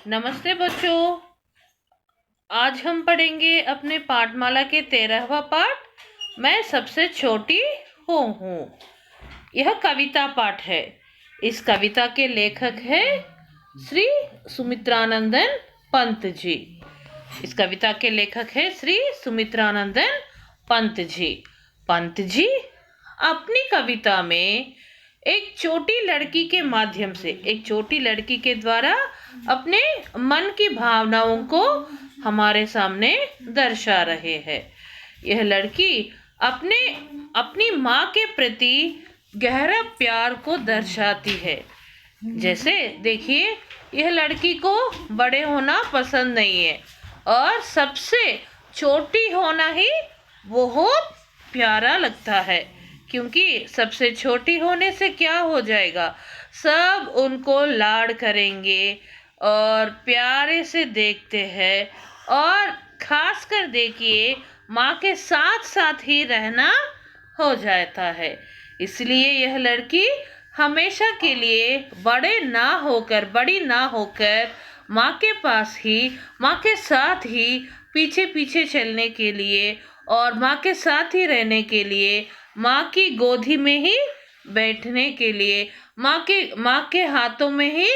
नमस्ते बच्चों। आज हम पढ़ेंगे अपने पाठमाला के 13वां पाठ। मैं सबसे छोटी हूँ। यह कविता पाठ है। इस कविता के लेखक है श्री सुमित्रानंदन पंत जी। इस कविता के लेखक है श्री सुमित्रानंदन पंत जी। पंत जी अपनी कविता में एक छोटी लड़की के माध्यम से, एक छोटी लड़की के द्वारा अपने मन की भावनाओं को हमारे सामने दर्शा रहे हैं। यह लड़की अपनी माँ के प्रति गहरा प्यार को दर्शाती है। जैसे देखिए, यह लड़की को बड़े होना पसंद नहीं है और सबसे छोटी होना ही बहुत प्यारा लगता है, क्योंकि सबसे छोटी होने से क्या हो जाएगा, सब उनको लाड करेंगे और प्यारे से देखते हैं। और खासकर देखिए, माँ के साथ साथ ही रहना हो जाता है। इसलिए यह लड़की हमेशा के लिए बड़ी ना होकर माँ के पास ही, माँ के साथ ही पीछे पीछे चलने के लिए और माँ के साथ ही रहने के लिए, माँ की गोदी में ही बैठने के लिए, माँ के हाथों में ही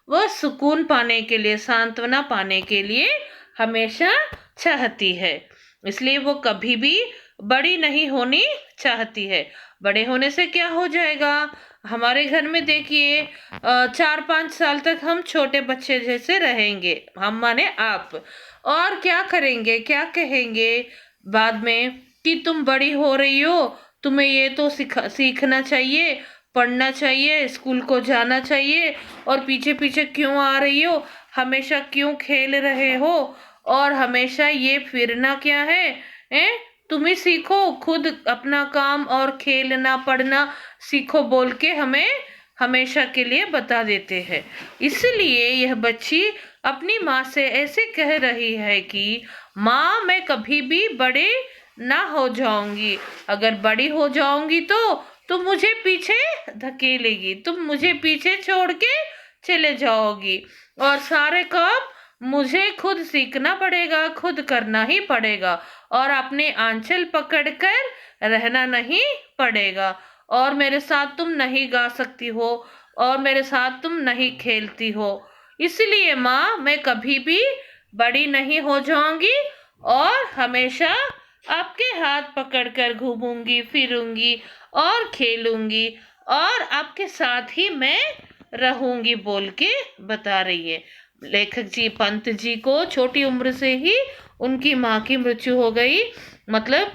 वह सुकून पाने के लिए, सांत्वना पाने के लिए हमेशा चाहती है। इसलिए वो कभी भी बड़ी नहीं होनी चाहती है। बड़े होने से क्या हो जाएगा, हमारे घर में देखिए 4-5 साल तक हम छोटे बच्चे जैसे रहेंगे, हम माने आप। और क्या करेंगे, क्या कहेंगे बाद में कि तुम बड़ी हो रही हो, तुम्हें ये तो सीखना चाहिए, पढ़ना चाहिए, स्कूल को जाना चाहिए, और पीछे पीछे क्यों आ रही हो, हमेशा क्यों खेल रहे हो, और हमेशा ये फिरना क्या है? तुम ही सीखो, खुद अपना काम और खेलना पढ़ना सीखो बोल के हमें हमेशा के लिए बता देते हैं। इसलिए यह बच्ची अपनी माँ से ऐसे कह रही है कि माँ, मैं कभी भी बड़े ना हो जाऊंगी। अगर बड़ी हो जाऊंगी तो तुम मुझे पीछे धकेलेगी, तुम मुझे पीछे छोड़ के चले जाओगी और सारे काम मुझे खुद सीखना पड़ेगा, खुद करना ही पड़ेगा, और अपने आंचल पकड़कर रहना नहीं पड़ेगा। और मेरे साथ तुम नहीं गा सकती हो और मेरे साथ तुम नहीं खेलती हो। इसलिए माँ, मैं कभी भी बड़ी नहीं हो जाऊंगी और हमेशा आपके हाथ पकड़कर घूमूंगी, फिरूंगी और खेलूंगी और आपके साथ ही मैं रहूंगी बोल के बता रही है। लेखक जी पंत जी को छोटी उम्र से ही उनकी माँ की मृत्यु हो गई, मतलब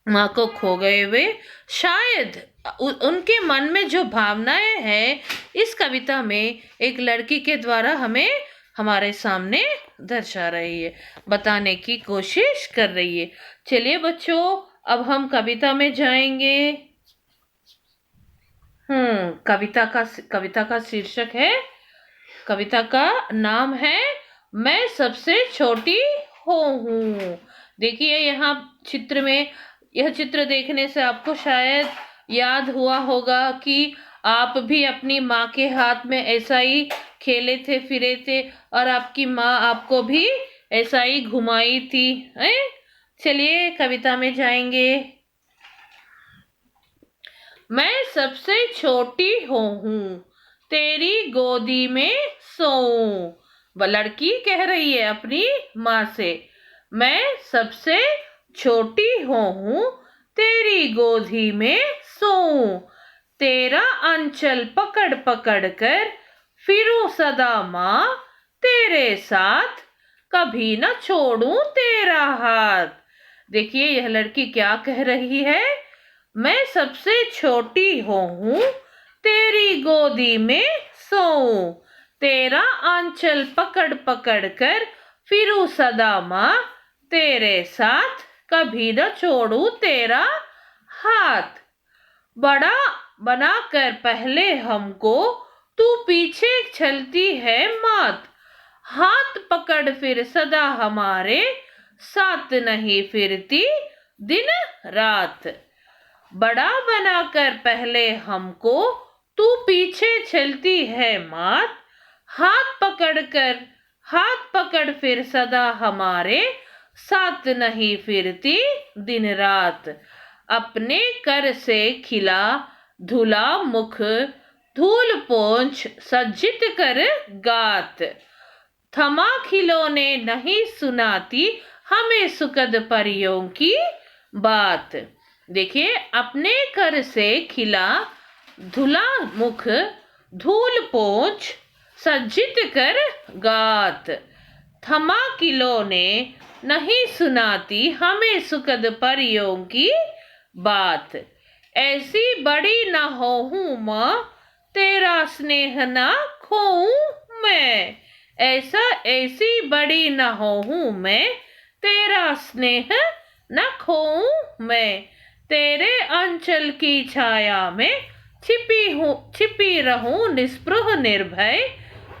माँ को खो गए वे। शायद उनके मन में जो भावनाएं हैं, इस कविता में एक लड़की के द्वारा हमें हमारे सामने दर्शा रही है, बताने की कोशिश कर रही है। चलिए बच्चों, अब हम कविता में जाएंगे। कविता का शीर्षक है, कविता का नाम है मैं सबसे छोटी हूँ। देखिए यहाँ चित्र में, यह चित्र देखने से आपको शायद याद हुआ होगा कि आप भी अपनी माँ के हाथ में ऐसा ही खेले थे, फिरे थे, और आपकी माँ आपको भी ऐसा ही घुमाई थी। चलिए कविता में जाएंगे। मैं सबसे छोटी हूँ, तेरी गोदी में सोऊं। वह लड़की कह रही है अपनी माँ से, मैं सबसे छोटी हूँ, तेरी गोदी में सोऊं। तेरा अंचल पकड़ पकड़ कर फिरूं सदा माँ, तेरे साथ कभी न छोड़ूं तेरा हाथ। देखिए यह लड़की क्या कह रही है, मैं सबसे छोटी हूँ, तेरी गोदी में सोऊं। तेरा आंचल पकड़ पकड़ कर फिरूं सदा माँ, तेरे साथ कभी न छोड़ूं तेरा हाथ। बड़ा बनाकर पहले हमको तू पीछे चलती है मात, हाथ पकड़ फिर सदा हमारे साथ नहीं फिरती दिन रात। बड़ा बनाकर पहले हमको तू पीछे चलती है मात, हाथ पकड़कर हाथ पकड़ फिर सदा हमारे, साथ नहीं फिरती दिन रात। अपने कर से खिला धुला मुख, धूल पोंछ सज्जित कर गात। थमा खिलौने नहीं सुनाती हमें सुखद परियों की बात। देखिए, अपने कर से खिला धुला मुख, धूल पोंछ सज्जित कर गात। थमा खिलौने नहीं सुनाती हमें सुखद परियों की बात। ऐसी बड़ी न होऊं माँ, तेरा स्नेह न खोऊं मैं। ऐसी बड़ी न होऊं मैं, तेरा स्नेह न खोऊं मैं। तेरे अंचल की छाया में छिपी रहूं निस्पृह निर्भय।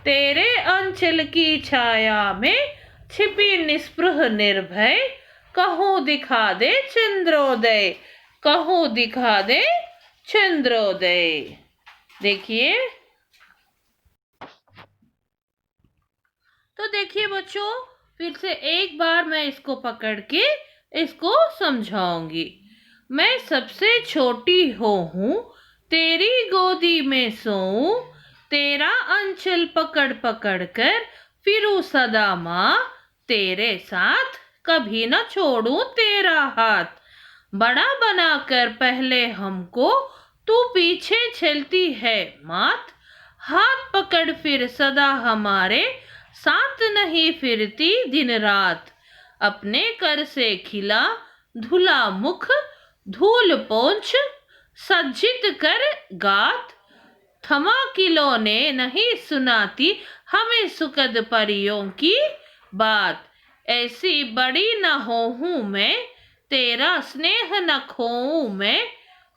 तेरे अंचल की छाया में छिपी निस्पृह निर्भय। कहूँ दिखा दे चंद्रोदय, कहूँ दिखा दे चंद्रोदय। देखिए, तो देखिए बच्चों, फिर से एक बार मैं इसको पकड़ के इसको समझाऊंगी। मैं सबसे छोटी हूँ, तेरी गोदी में सोऊं। तेरा अंचल पकड़ पकड़ कर फिरूं सदा माँ। तेरे साथ कभी न छोड़ूं तेरा हाथ। बड़ा बनाकर पहले हमको तू पीछे चलती है मात। हाथ पकड़ फिर सदा हमारे, साथ नहीं फिरती दिन रात। अपने कर से खिला धुला मुख, धूल पोंछ सज्जित कर गात। थमा खिलौने नहीं सुनाती हमें सुखद परियों की बात। ऐसी बड़ी न होऊं मैं, तेरा स्नेह न खोऊं मैं।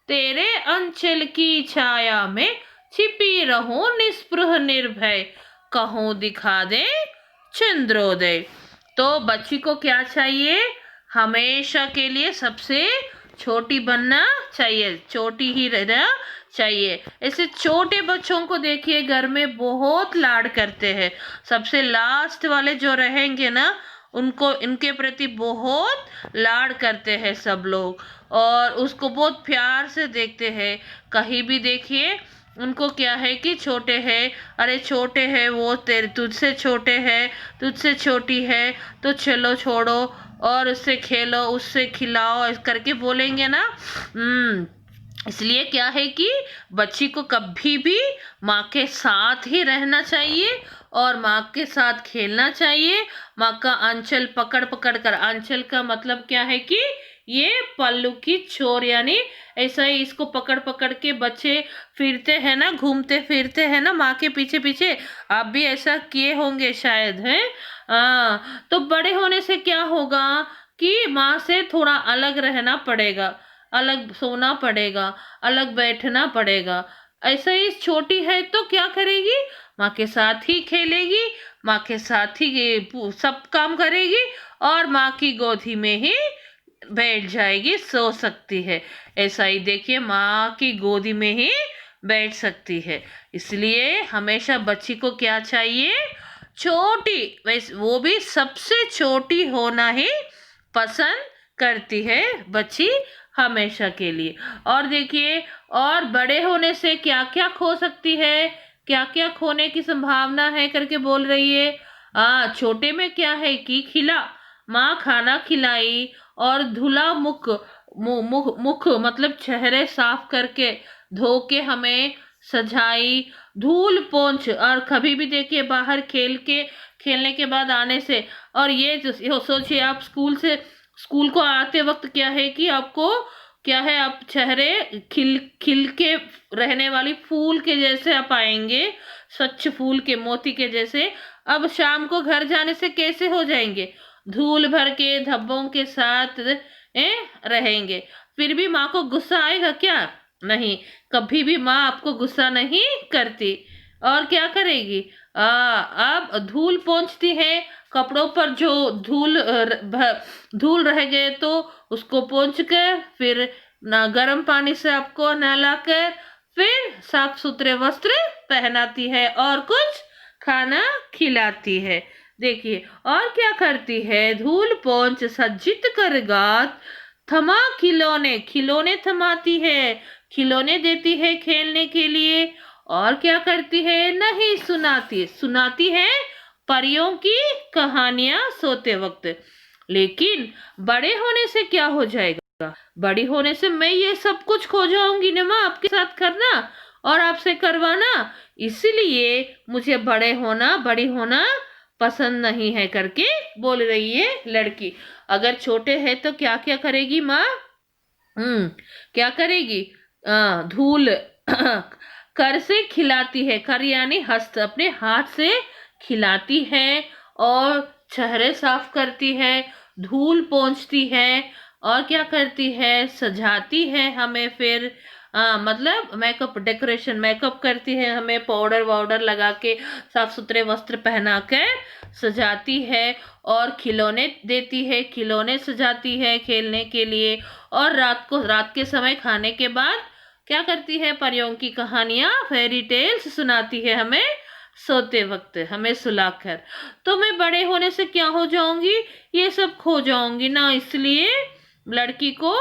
तेरे अंचल की छाया में छिपी रहूं निस्पृह निर्भय। कहूँ दिखा दे चंद्रोदय। तो बच्ची को क्या चाहिए? हमेशा के लिए सबसे छोटी बनना चाहिए, छोटी ही रहना चाहिए। ऐसे छोटे बच्चों को देखिए, घर में बहुत लाड करते हैं। सबसे लास्ट वाले जो रहेंगे ना, उनको इनके प्रति बहुत लाड करते हैं सब लोग, और उसको बहुत प्यार से देखते हैं। कहीं भी देखिए, उनको क्या है कि छोटे हैं, अरे छोटे हैं वो, तेरे तुझसे छोटे हैं, तुझसे छोटी है, तो चलो छोड़ो और उससे खेलो, उससे खिलाओ, इस करके बोलेंगे ना। इसलिए क्या है कि बच्ची को कभी भी माँ के साथ ही रहना चाहिए और माँ के साथ खेलना चाहिए। माँ का आंचल पकड़ पकड़ कर, आंचल का मतलब क्या है कि ये पल्लू की छोर, यानी ऐसा ही इसको पकड़ पकड़ के बच्चे फिरते हैं ना, घूमते फिरते हैं ना माँ के पीछे पीछे। आप भी ऐसा किए होंगे शायद, हैं? तो बड़े होने से क्या होगा कि माँ से थोड़ा अलग रहना पड़ेगा, अलग सोना पड़ेगा, अलग बैठना पड़ेगा। ऐसा ही छोटी है तो क्या करेगी? माँ के साथ ही खेलेगी, माँ के साथ ही ये सब काम करेगी, और माँ की गोदी में ही बैठ जाएगी, सो सकती है। ऐसा ही देखिए, माँ की गोदी में ही बैठ सकती है। इसलिए हमेशा बच्ची को क्या चाहिए? छोटी, वैसे वो भी सबसे छोटी होना ही पसंद करती है बच्ची हमेशा के लिए। और देखिए, और बड़े होने से क्या क्या खो सकती है, क्या क्या खोने की संभावना है करके बोल रही है। छोटे में क्या है कि खिला, माँ खाना खिलाई और धुला मुख, मुख मतलब चेहरे साफ करके धो के हमें सजाई, धूल पोंछ। और कभी भी देखिए बाहर खेलने के बाद आने से, और ये सोचिए आप स्कूल को आते वक्त क्या है कि आपको क्या है, आप चेहरे खिल खिल के रहने वाली फूल के जैसे आप आएंगे, स्वच्छ फूल के मोती के जैसे। अब शाम को घर जाने से कैसे हो जाएंगे? धूल भर के धब्बों के साथ रहेंगे। फिर भी माँ को गुस्सा आएगा क्या? नहीं, कभी भी माँ आपको गुस्सा नहीं करती। और क्या करेगी? अब धूल पोंछती है, कपड़ों पर जो धूल रह गए तो उसको पोंछ कर, फिर ना गर्म पानी से आपको नहलाकर फिर साफ सुथरे वस्त्र पहनाती है और कुछ खाना खिलाती है। देखिए और क्या करती है, धूल पोंछ सज्जित कर गात, थमा खिलौने, खिलौने थमाती है, खिलौने देती है खेलने के लिए। और क्या करती है, नहीं सुनाती, सुनाती है परियों की कहानियां सोते वक्त। लेकिन बड़े होने से क्या हो जाएगा, बड़ी होने से मैं ये सब कुछ खो जाऊंगी ना माँ, आपके साथ करना और आपसे करवाना, इसलिए मुझे बड़ी होना पसंद नहीं है करके बोल रही है लड़की। अगर छोटे है तो क्या क्या करेगी माँ, क्या करेगी, धूल कर से खिलाती है, कर यानी हस्त, अपने हाथ से खिलाती है और चेहरे साफ करती है, धूल पोंछती है और क्या करती है, सजाती है हमें, फिर मतलब मेकअप, डेकोरेशन, मेकअप करती है हमें, पाउडर वाउडर लगा के साफ सुथरे वस्त्र पहना के सजाती है और खिलौने देती है, खिलौने सजाती है खेलने के लिए। और रात के समय खाने के बाद क्या करती है, परियों की कहानियां, फेरी टेल्स सुनाती है हमें सोते वक्त, हमें सुलाकर। तो मैं बड़े होने से क्या हो जाऊंगी, ये सब खो जाऊंगी ना, इसलिए लड़की को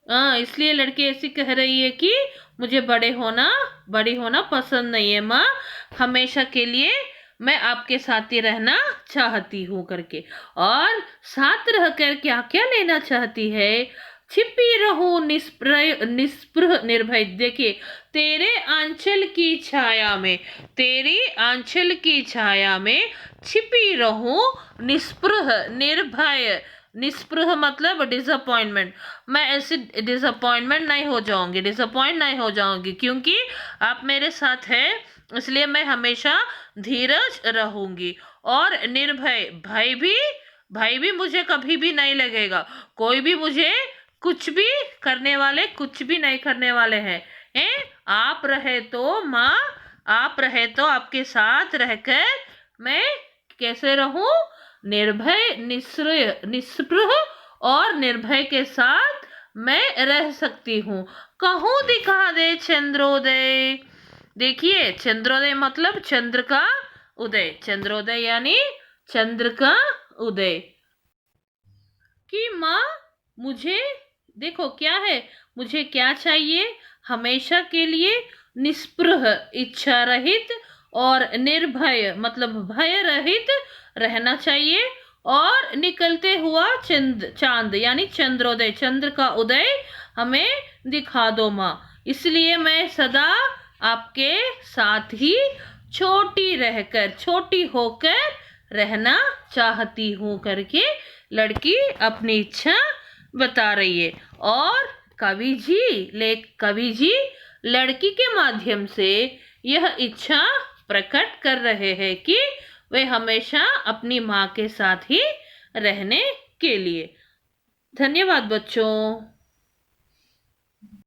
इसलिए लड़की ऐसी कह रही है कि मुझे बड़ी होना पसंद नहीं है माँ, हमेशा के लिए मैं आपके साथ ही रहना चाहती हूँ करके। और साथ रहकर क्या क्या लेना चाहती है, छिपी रहूं निस्पृह निर्भय। देखिए, तेरे आंचल की छाया में, तेरी आंचल की छाया में छिपी रहूं निस्पृह निर्भय। निस्पृह मतलब डिसअपॉइंटमेंट, मैं ऐसे डिसअपॉइंटमेंट नहीं हो जाऊंगी, डिसअपॉइंट नहीं हो जाऊंगी, क्योंकि आप मेरे साथ है, इसलिए मैं हमेशा धीरज रहूंगी। और निर्भय, भय भी मुझे कभी भी नहीं लगेगा, कोई भी मुझे कुछ भी नहीं करने वाले हैं। आप रहे तो माँ, आप रहे तो आपके साथ रहकर मैं कैसे रहूं, निर्भय, निस्पृह और निर्भय के साथ मैं रह सकती हूँ। कहूँ दिखा दे चंद्रोदय। देखिए, चंद्रोदय मतलब चंद्र का उदय, चंद्रोदय यानी चंद्र का उदय। कि माँ मुझे, देखो क्या है, मुझे क्या चाहिए, हमेशा के लिए निस्पृह, इच्छा रहित और निर्भय मतलब भय रहित रहना चाहिए। और निकलते हुआ चांद यानी चंद्रोदय, चंद्र का उदय हमें दिखा दो माँ, इसलिए मैं सदा आपके साथ ही छोटी होकर रहना चाहती हूँ करके लड़की अपनी इच्छा बता रही है। और कवि जी लड़की के माध्यम से यह इच्छा प्रकट कर रहे हैं कि वे हमेशा अपनी माँ के साथ ही रहने के लिए। धन्यवाद बच्चों।